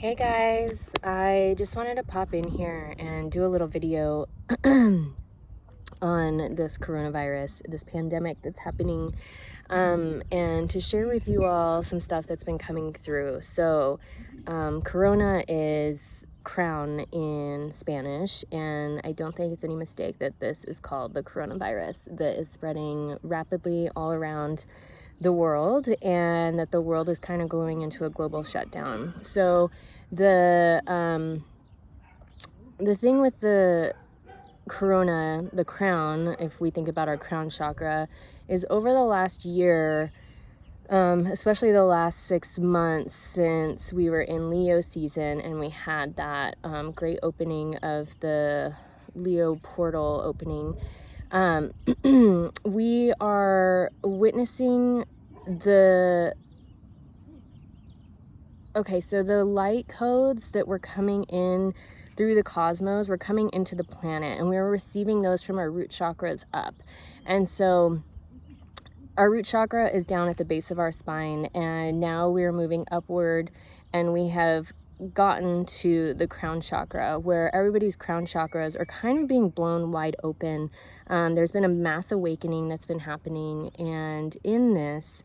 Hey guys, I just wanted to pop in here and do a little video on this coronavirus, this pandemic that's happening, and to share with you all some stuff that's been coming through. So, corona is crown in Spanish, and I don't think it's any mistake that this is called the coronavirus that is spreading rapidly all around the world, and that the world is kind of going into a global shutdown. So the thing with the corona, the crown, if we think about our crown chakra, is over the last year, especially the last 6 months since we were in Leo season and we had that great opening of the Leo portal opening, we are witnessing the light codes that were coming in through the cosmos were coming into the planet, and we were receiving those from our root chakras up. And so our root chakra is down at the base of our spine, and now we're moving upward, and we have gotten to the crown chakra, where everybody's crown chakras are kind of being blown wide open. There's been a mass awakening that's been happening, and in this,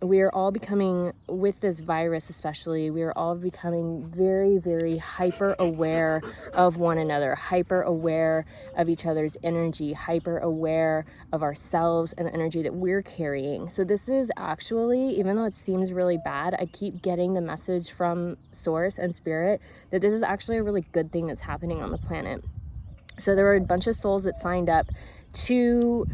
we are all becoming, with this virus especially, we are all becoming very, very hyper aware of one another, hyper aware of each other's energy, hyper aware of ourselves and the energy that we're carrying. So this is actually, even though it seems really bad, I keep getting the message from Source and Spirit that this is actually a really good thing that's happening on the planet. So there were a bunch of souls that signed up to,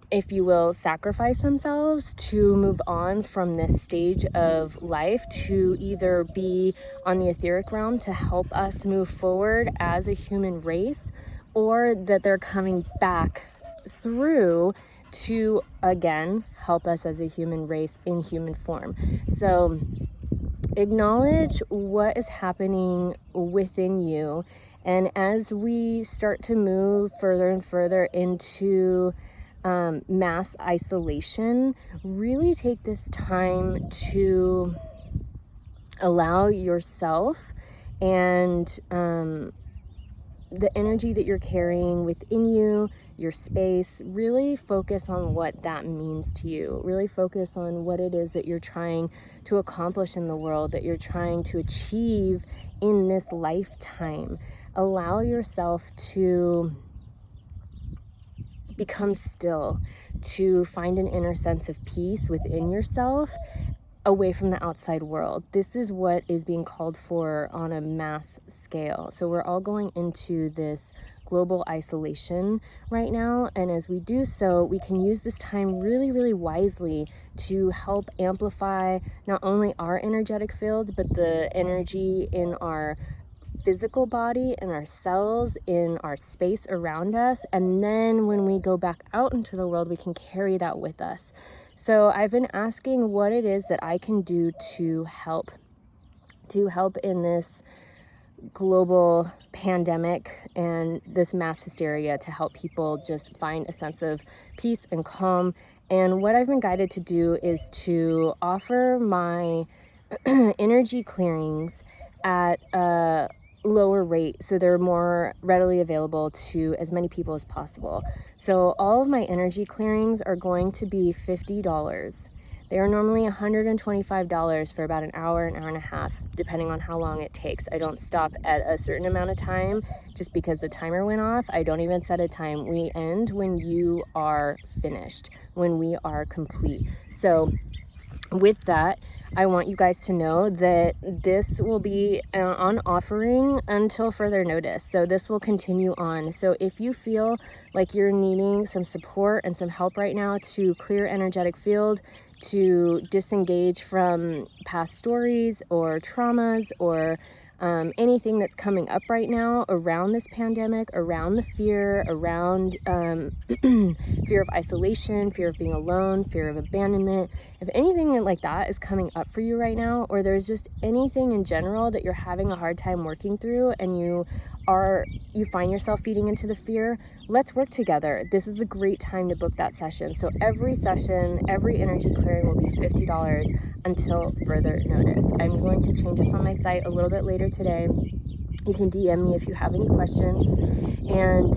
if you will, sacrifice themselves to move on from this stage of life, to either be on the etheric realm to help us move forward as a human race, or that they're coming back through to, again, help us as a human race in human form. So acknowledge what is happening within you. And as we start to move further and further into mass isolation, really take this time to allow yourself and the energy that you're carrying within you, your space, really focus on what that means to you. Really focus on what it is that you're trying to accomplish in the world, that you're trying to achieve in this lifetime. Allow yourself to become still, to find an inner sense of peace within yourself, away from the outside world. This is what is being called for on a mass scale. So we're all going into this global isolation right now, and as we do so, we can use this time really, really wisely to help amplify not only our energetic field, but the energy in our physical body, in our cells, in our space around us. And then when we go back out into the world, we can carry that with us. So I've been asking what it is that I can do to help in this global pandemic and this mass hysteria, to help people just find a sense of peace and calm. And what I've been guided to do is to offer my energy clearings at a lower rate, so they're more readily available to as many people as possible. So all of my energy clearings are going to be $50. They are normally $125 for about an hour and a half, depending on how long it takes. I don't stop at a certain amount of time just because the timer went off. I don't even set a time. We end when you are finished, when we are complete. So with that, I want you guys to know that this will be on offering until further notice. So this will continue on. So if you feel like you're needing some support and some help right now to clear energetic field, to disengage from past stories or traumas or anything that's coming up right now around this pandemic, around the fear, around fear of isolation, fear of being alone, fear of abandonment. If anything like that is coming up for you right now, or there's just anything in general that you're having a hard time working through and you you find yourself feeding into the fear, let's work together. This is a great time to book that session. So every session, every energy clearing will be $50 until further notice. I'm going to change this on my site a little bit later today. You can DM me if you have any questions. And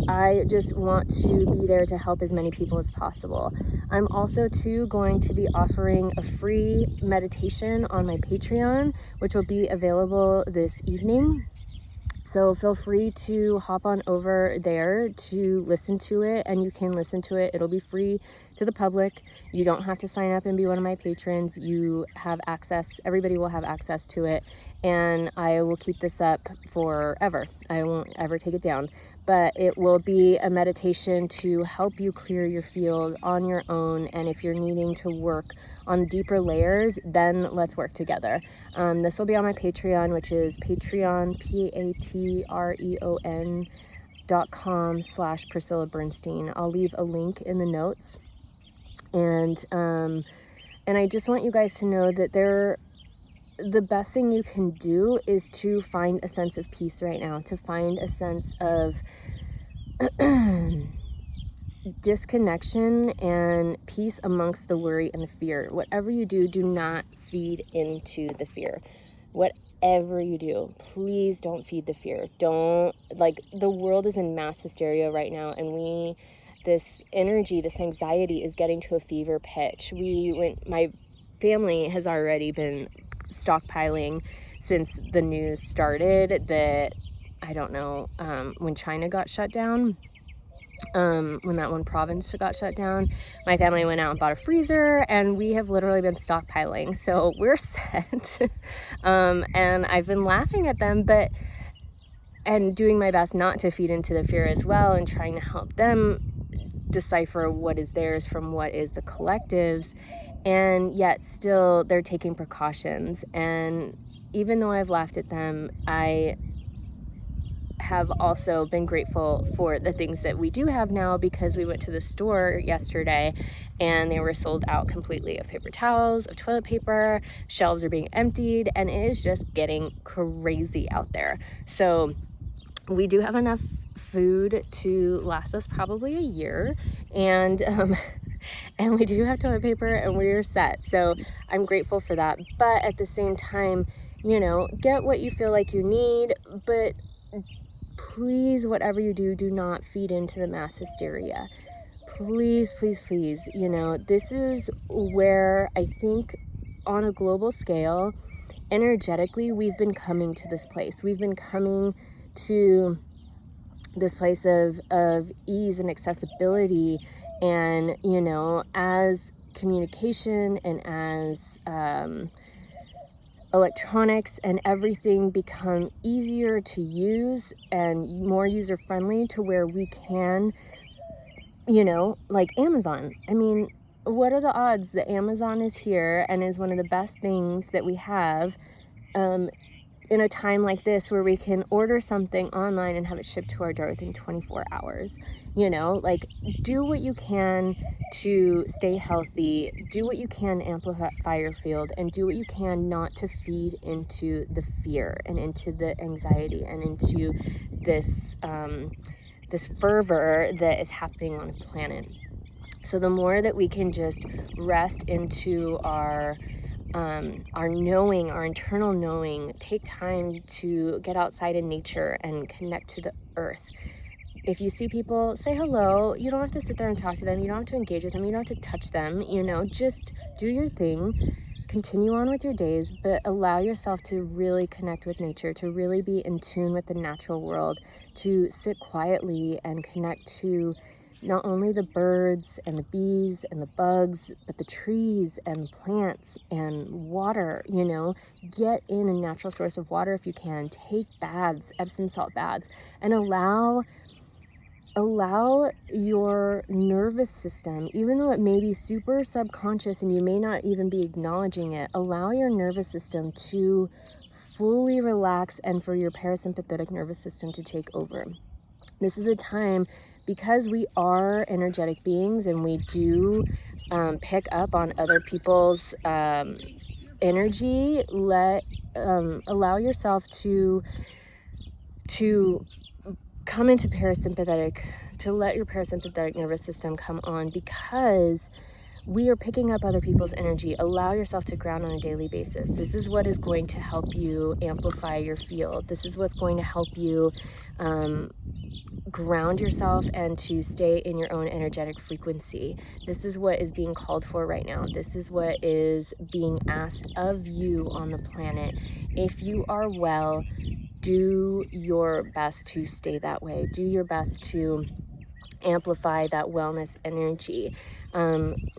I just want to be there to help as many people as possible. I'm also too going to be offering a free meditation on my Patreon, which will be available this evening. So feel free to hop on over there to listen to it, and you can listen to it. It'll be free to the public. You don't have to sign up and be one of my patrons. You have access, everybody will have access to it, and I will keep this up forever. I won't ever take it down, but it will be a meditation to help you clear your field on your own. And if you're needing to work on deeper layers, then let's work together. This will be on my Patreon, which is Patreon, patreon.com/Priscilla Bernstein. I'll leave a link in the notes. And I just want you guys to know that the best thing you can do is to find a sense of peace right now, to find a sense of disconnection and peace amongst the worry and the fear. Whatever you do, do not feed into the fear. Whatever you do, please don't feed the fear. The world is in mass hysteria right now, and this energy, this anxiety is getting to a fever pitch. My family has already been stockpiling since the news started that, I don't know, when China got shut down, when that one province got shut down, my family went out and bought a freezer, and we have literally been stockpiling. So we're set. And I've been laughing at them, and doing my best not to feed into the fear as well, and trying to help them decipher what is theirs from what is the collective's. And yet still they're taking precautions. And even though I've laughed at them, I have also been grateful for the things that we do have now, because we went to the store yesterday and they were sold out completely of paper towels, of toilet paper, shelves are being emptied, and it is just getting crazy out there. So we do have enough food to last us probably a year, and we do have toilet paper, and we're set. So I'm grateful for that. But at the same time, get what you feel like you need, but please, whatever you do, do not feed into the mass hysteria. Please, please, please. This is where I think on a global scale, energetically, we've been coming to this place. We've been coming to this place of ease and accessibility, and as communication and as electronics and everything become easier to use and more user friendly, to where we can, like Amazon. I mean, what are the odds that Amazon is here and is one of the best things that we have in a time like this, where we can order something online and have it shipped to our door within 24 hours. Do what you can to stay healthy, do what you can to amplify your field, and do what you can not to feed into the fear and into the anxiety and into this fervor that is happening on the planet. So the more that we can just rest into our knowing, our internal knowing, take time to get outside in nature and connect to the earth. If you see people, say hello. You don't have to sit there and talk to them. You don't have to engage with them. You don't have to touch them. Just do your thing. Continue on with your days, but allow yourself to really connect with nature, to really be in tune with the natural world, to sit quietly and connect to not only the birds and the bees and the bugs, but the trees and the plants and water. Get in a natural source of water if you can. Take baths, Epsom salt baths, and allow your nervous system, even though it may be super subconscious and you may not even be acknowledging it, allow your nervous system to fully relax and for your parasympathetic nervous system to take over. This is a time, because we are energetic beings and we do pick up on other people's energy, allow yourself to to come into parasympathetic, to let your parasympathetic nervous system come on, because we are picking up other people's energy. Allow yourself to ground on a daily basis. This is what is going to help you amplify your field. This is what's going to help you ground yourself and to stay in your own energetic frequency. This is what is being called for right now. This is what is being asked of you on the planet. If you are well, do your best to stay that way. Do your best to amplify that wellness energy.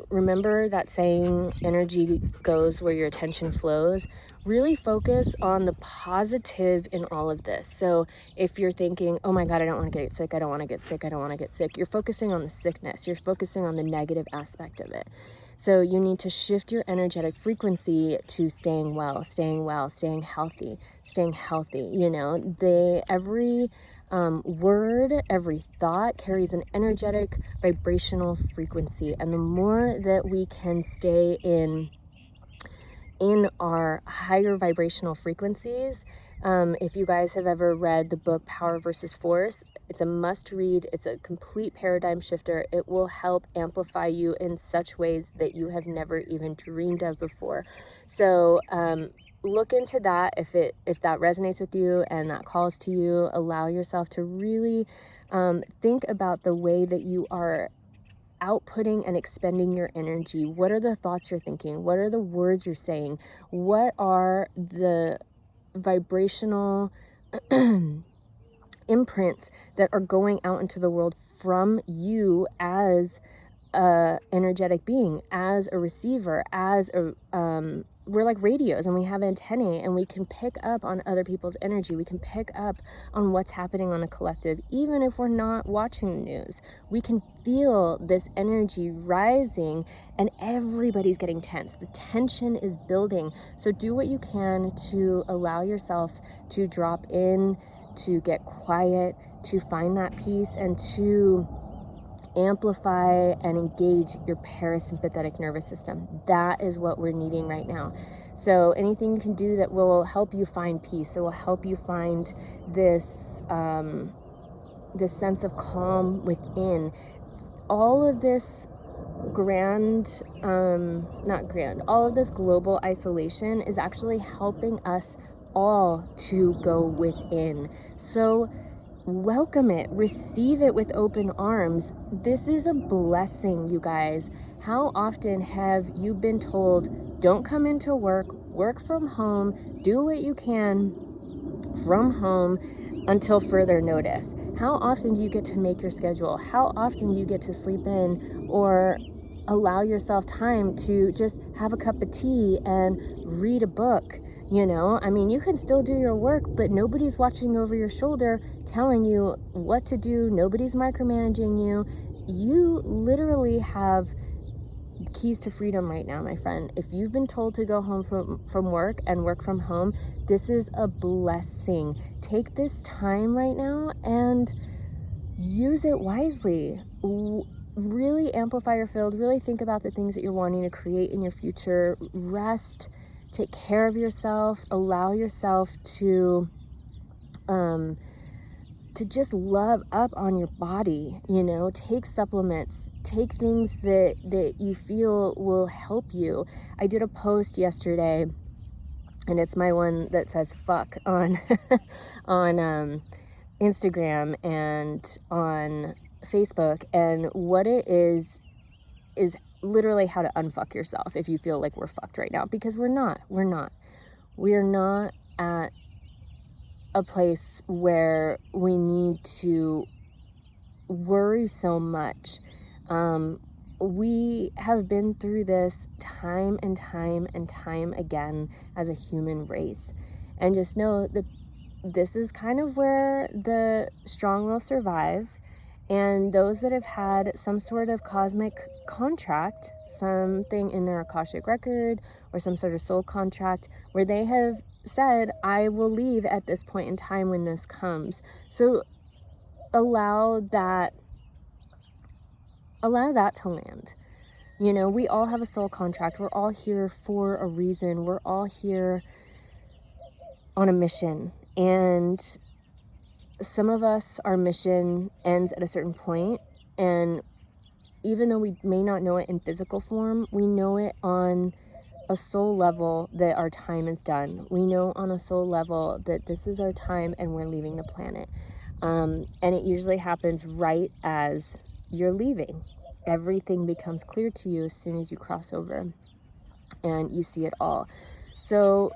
Remember that saying, energy goes where your attention flows. Really focus on the positive in all of this. So if you're thinking, oh my God, I don't want to get sick, I don't want to get sick, I don't want to get sick, you're focusing on the sickness, you're focusing on the negative aspect of it. So you need to shift your energetic frequency to staying well, staying healthy. You know, every word, every thought carries an energetic vibrational frequency, and the more that we can stay in our higher vibrational frequencies, if you guys have ever read the book Power versus Force, it's a must read. It's a complete paradigm shifter. It will help amplify you in such ways that you have never even dreamed of before. So look into that. If that resonates with you and that calls to you, allow yourself to really think about the way that you are outputting and expending your energy. What are the thoughts you're thinking? What are the words you're saying? What are the vibrational imprints that are going out into the world from you as a energetic being, as a receiver, as a we're like radios, and we have antennae, and we can pick up on other people's energy. We can pick up on what's happening on the collective, even if we're not watching the news. We can feel this energy rising, and everybody's getting tense. The tension is building. So do what you can to allow yourself to drop in, to get quiet, to find that peace, and to amplify and engage your parasympathetic nervous system. That is what we're needing right now. So anything you can do that will help you find peace, that will help you find this this sense of calm within. All of this all of this global isolation is actually helping us all to go within. So welcome it, receive it with open arms. This is a blessing, you guys. How often have you been told, don't come into work, work from home, do what you can from home until further notice? How often do you get to make your schedule? How often do you get to sleep in or allow yourself time to just have a cup of tea and read a book? You know, I mean, you can still do your work, but nobody's watching over your shoulder telling you what to do. Nobody's micromanaging you. You literally have keys to freedom right now, my friend. If you've been told to go home from work and work from home, this is a blessing. Take this time right now and use it wisely. Really amplify your field. Really think about the things that you're wanting to create in your future. Rest. Take care of yourself. Allow yourself to just love up on your body. You know, take supplements, take things that you feel will help you. I did a post yesterday, and it's my one that says fuck on on Instagram and on Facebook, and what it is literally how to unfuck yourself if you feel like we're fucked right now, because we're not at a place where we need to worry so much. We have been through this time and time and time again as a human race, and just know that this is kind of where the strong will survive. And those that have had some sort of cosmic contract, something in their Akashic record or some sort of soul contract where they have said, I will leave at this point in time when this comes. So allow that to land. You know, we all have a soul contract. We're all here for a reason. We're all here on a mission. And some of us, our mission ends at a certain point, and even though we may not know it in physical form, we know it on a soul level that our time is done. We know on a soul level that this is our time and we're leaving the planet. And it usually happens right as you're leaving. Everything becomes clear to you as soon as you cross over and you see it all. So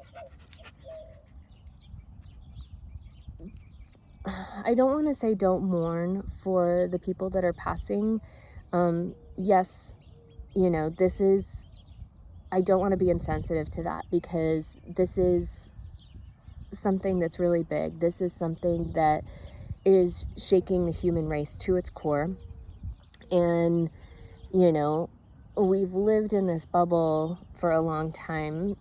I don't want to say don't mourn for the people that are passing. Yes, this is, I don't want to be insensitive to that, because this is something that's really big. This is something that is shaking the human race to its core. And, we've lived in this bubble for a long time,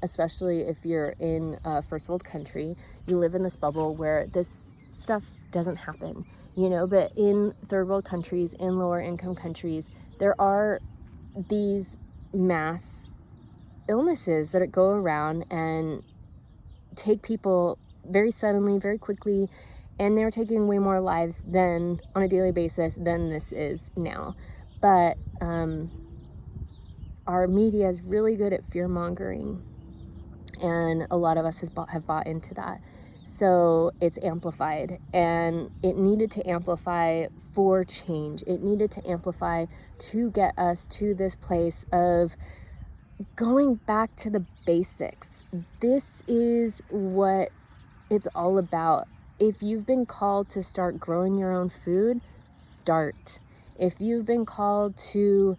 especially if you're in a first world country. You live in this bubble where this stuff doesn't happen, but in third world countries, in lower income countries, there are these mass illnesses that go around and take people very suddenly, very quickly, and they're taking way more lives than on a daily basis than this is now. But our media is really good at fear mongering, and a lot of us have bought into that. So it's amplified, and it needed to amplify for change. It needed to amplify to get us to this place of going back to the basics. This is what it's all about. If you've been called to start growing your own food, start. If you've been called to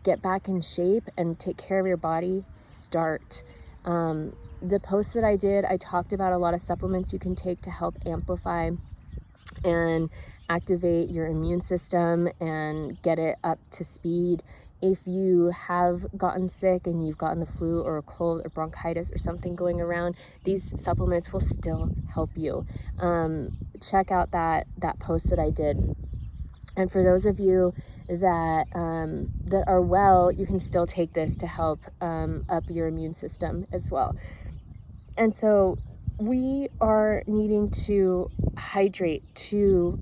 get back in shape and take care of your body, start. The post that I did, I talked about a lot of supplements you can take to help amplify and activate your immune system and get it up to speed. If you have gotten sick and you've gotten the flu or a cold or bronchitis or something going around, these supplements will still help you. Check out that post that I did. And for those of you that are well, you can still take this to help up your immune system as well. And so we are needing to hydrate, to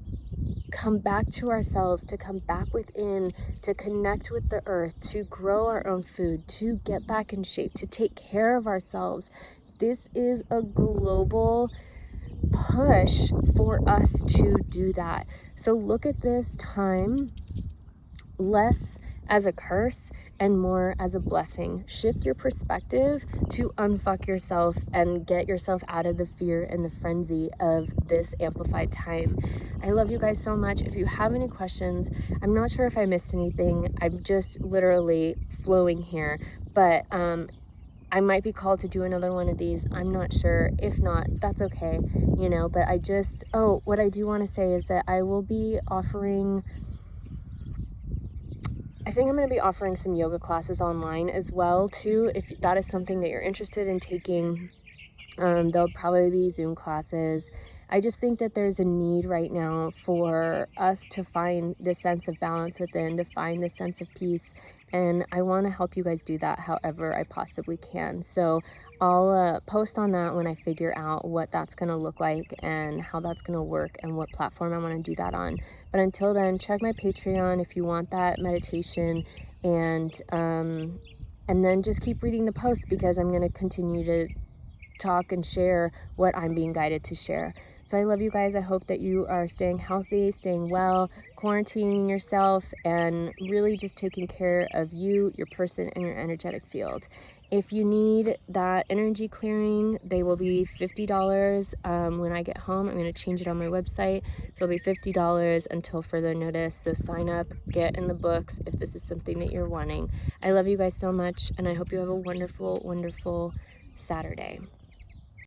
come back to ourselves, to come back within, to connect with the earth, to grow our own food, to get back in shape, to take care of ourselves. This is a global push for us to do that. So look at this time less as a curse and more as a blessing. Shift your perspective to unfuck yourself and get yourself out of the fear and the frenzy of this amplified time. I love you guys so much. If you have any questions, I'm not sure if I missed anything. I'm just literally flowing here, but I might be called to do another one of these. I'm not sure. If not, that's okay, but what I do want to say is that I will be offering, I think I'm going to be offering some yoga classes online as well too. If that is something that you're interested in taking, there'll probably be Zoom classes. I just think that there's a need right now for us to find this sense of balance within, to find this sense of peace. And I want to help you guys do that however I possibly can. So I'll post on that when I figure out what that's going to look like and how that's going to work and what platform I want to do that on. But until then, check my Patreon if you want that meditation, and then just keep reading the posts, because I'm going to continue to talk and share what I'm being guided to share. So I love you guys. I hope that you are staying healthy, staying well, quarantining yourself, and really just taking care of you, your person, and your energetic field. If you need that energy clearing, they will be $50 when I get home. I'm going to change it on my website. So it'll be $50 until further notice. So sign up, get in the books if this is something that you're wanting. I love you guys so much, and I hope you have a wonderful, wonderful Saturday.